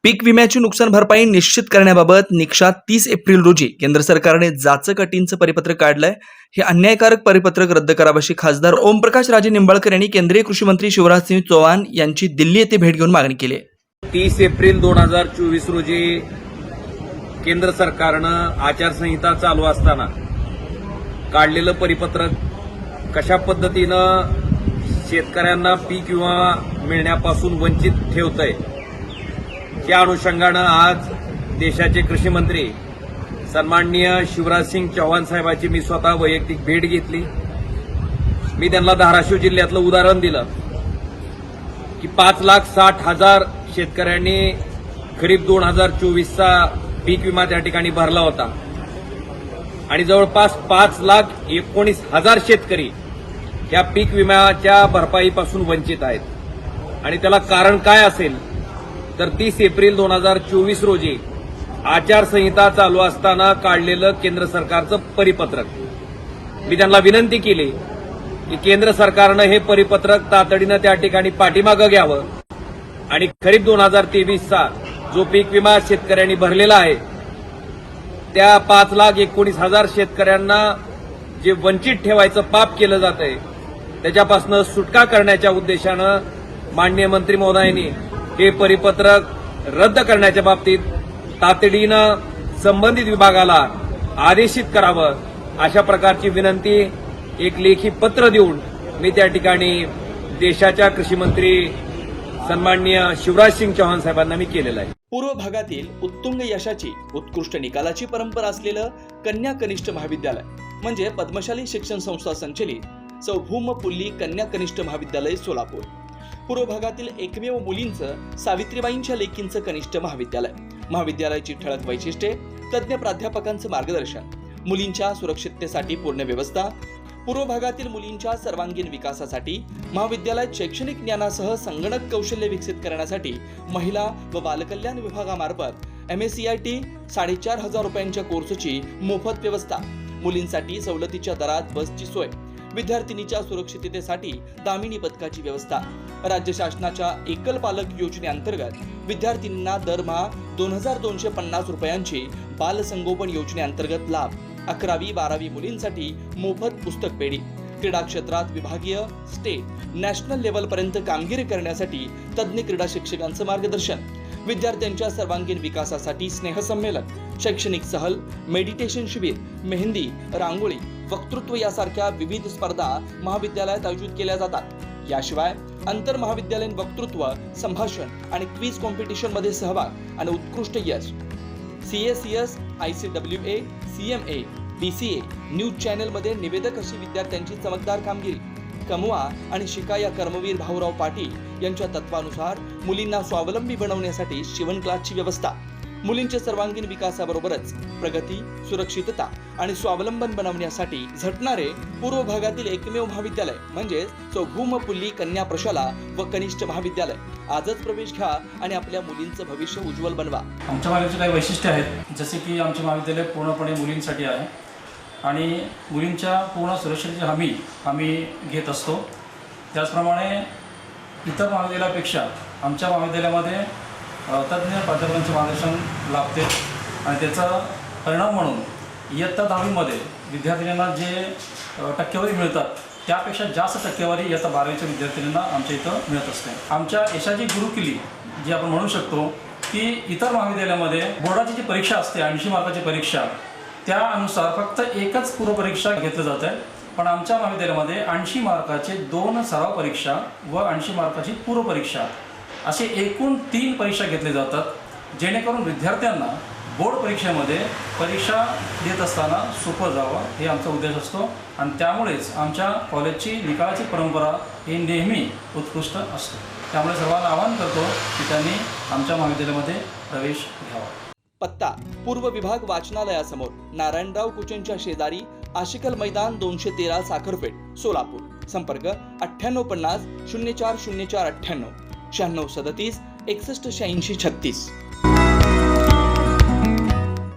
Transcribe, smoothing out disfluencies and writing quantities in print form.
पीक विम्याची नुकसान भरपाई निश्चित करण्याबाबत निकषा 30 एप्रिल रोजी केंद्र सरकारने जाचक अटींचं परिपत्रक काढलंय. हे अन्यायकारक परिपत्रक रद्द करावयाची खासदार ओमप्रकाश राजे निंबाळकर यांनी केंद्रीय कृषी मंत्री शिवराजसिंह चौहान यांची दिल्ली येथे भेट घेऊन मागणी केली आहे. 30 एप्रिल 2024 रोजी केंद्र सरकारनं आचारसंहिता चालू असताना काढलेलं परिपत्रक कशा पद्धतीनं शेतकऱ्यांना पीक विमा मिळण्यापासून वंचित ठेवतंय, त्या अनुषंगानं आज देशाचे कृषी मंत्री सन्माननीय शिवराजसिंह चौहान साहेबांची मी स्वतः वैयक्तिक भेट घेतली. मी त्यांना धाराशिव जिल्ह्यातलं उदाहरण दिलं की 5,60,000 शेतकऱ्यांनी खरीप 2024चा पीक विमा त्या ठिकाणी भरला होता आणि जवळपास 5,19,000 शेतकरी या पीक विम्याच्या भरपाईपासून वंचित आहेत. आणि त्याला कारण काय असेल तर 30 एप्रिल 2024 रोजी आचारसंहिता चालू असताना काढलेलं केंद्र सरकारचं परिपत्रक. मी त्यांना विनंती केली की केंद्र सरकारनं हे परिपत्रक तातडीनं त्या ठिकाणी पाठीमागं घ्यावं आणि खरीप 2023चा जो पीक विमा शेतकऱ्यांनी भरलेला आहे त्या 5,19,000 शेतकऱ्यांना जे वंचित ठेवायचं पाप केलं जातंय त्याच्यापासून सुटका करण्याच्या उद्देशानं माननीय मंत्री महोदयांनी हे परिपत्रक रद्द करण्याच्या बाबतीत तातडीनं संबंधित विभागाला आदेशित करावं, अशा प्रकारची विनंती एक लेखी पत्र देऊन मी त्या ठिकाणी देशाच्या कृषी मंत्री सन्माननीय शिवराजसिंह चौहान साहेबांना मी केलेलं आहे. पूर्व भागातील उत्तुंग यशाची उत्कृष्ट निकालाची परंपरा असलेलं कन्या कनिष्ठ महाविद्यालय म्हणजे पद्मशाली शिक्षण संस्था संचलित सौ भूमपुल्ली कन्या कनिष्ठ महाविद्यालय सोलापूर. पूर्व भागातील एकमेव मुलींचं सावित्रीबाईंच्या लेकींचं कनिष्ठ महाविद्यालय. महाविद्यालयाची ठळक वैशिष्ट्ये: तज्ज्ञ प्राध्यापकांचं मार्गदर्शन, मुलींच्या सुरक्षिततेसाठी पूर्ण व्यवस्था, पूर्व भागातील मुलींच्या सर्वांगीण विकासासाठी महाविद्यालयात शैक्षणिक ज्ञानासह संगणक कौशल्य विकसित करण्यासाठी महिला व बालकल्याण विभागामार्फत MSCIT 4,500 रुपयांच्या कोर्सची मोफत व्यवस्था, मुलींसाठी सवलतीच्या दरात बसची सोय, विद्यार्थिनीच्या सुरक्षिततेसाठी दामिनी पथकाची व्यवस्था, राज्य शासनाच्या एकल पालक योजनेअंतर्गत विद्यार्थिनींना दरमहा 2,250 रुपयांची बालसंगोपन योजनेअंतर्गत लाभ, 11वी-12वी मुलींसाठी मोफत पुस्तक पेढी, क्रीडा क्षेत्रात विभागीय, स्टेट, नॅशनल लेव्हलपर्यंत कामगिरी करण्यासाठी तज्ज्ञ क्रीडा शिक्षकांचं मार्गदर्शन, विद्यार्थ्यांच्या सर्वांगीण विकासासाठी स्नेहसंमेलन, शैक्षणिक सहल, मेडिटेशन शिबिर, मेहंदी, रांगोळी, वक्तृत्व यासारख्या विविध स्पर्धा महाविद्यालयात आयोजित केल्या जातात. याशिवाय आंतर महाविद्यालयीन वक्तृत्व, संभाषण आणि क्विज कॉम्पिटिशन मध्ये सहभाग आणि उत्कृष्ट यश, CACS, ICWA, CMA, BCA, news channel मध्ये निवेदक अशी विद्यार्थ्यांची चमकदार कामगिरी. कमवा आणि शिका या कर्मवीर भाऊराव पाटील यांच्या तत्वानुसार मुलींना स्वावलंबी बनवण्यासाठी शिवण क्लासची व्यवस्था, मुलींच्या सर्वांगीण विकासाबरोबरच प्रगती, सुरक्षितता आणि स्वावलंबन बनवण्यासाठी झटणारे पूर्व भागातील एकमेव महाविद्यालय म्हणजे सौ भूमपुल्ली कन्या प्रशाला व कनिष्ठ महाविद्यालय. आजच प्रवेश घ्या आणि आपल्या मुलींचं भविष्य उज्ज्वल बनवा. आमच्या महाविद्यालयाचे काही वैशिष्ट्य आहेत, जसे की आमचे महाविद्यालय पूर्णपणे मुलींसाठी आहे आणि मुलींच्या पूर्ण सुरक्षेची हमी आम्ही घेत असतो. त्याचप्रमाणे इतर महाविद्यालयापेक्षा आमच्या महाविद्यालयामध्ये तज्ज्ञ प्राध्यापकांचे मार्गदर्शन लाभते आणि त्याचा परिणाम म्हणून इयत्ता 10वीमध्ये विद्यार्थिनींना जे टक्केवारी मिळतात त्यापेक्षा जास्त टक्केवारी इयत्ता 12वीच्या विद्यार्थिनींना आमच्या इथं मिळत असते. आमच्या यशाची गुरुकिल्ली जी आपण म्हणू शकतो की इतर महाविद्यालयामध्ये बोर्डाची जी परीक्षा असते 80 मार्काची परीक्षा, त्यानुसार फक्त एकच पूर्वपरीक्षा घेतली जाते, पण आमच्या महाविद्यालयामध्ये 80 मार्काचे 2 सराव परीक्षा व 80 मार्काची पूर्वपरीक्षा असे एकूण 3 परीक्षा घेतल्या जातात, जेणेकरून विद्यार्थ्यांना बोर्ड परीक्षेमध्ये परीक्षा देत असताना सोपं जावं हे आमचा उद्देश असतो आणि त्यामुळेच आमच्या कॉलेजची निकालाची परंपरा ही नेहमी उत्कृष्ट असते. त्यामुळे सर्वांना आवाहन करतो की त्यांनी आमच्या महाविद्यालयामध्ये प्रवेश घ्यावा. पत्ता: पूर्व विभाग वाचनालयासमोर, नारायणराव कुचेंच्या शेजारी, आशिकल मैदान, 213 साखरपेठ, सोलापूर. संपर्क 9850 040498 9637 6186.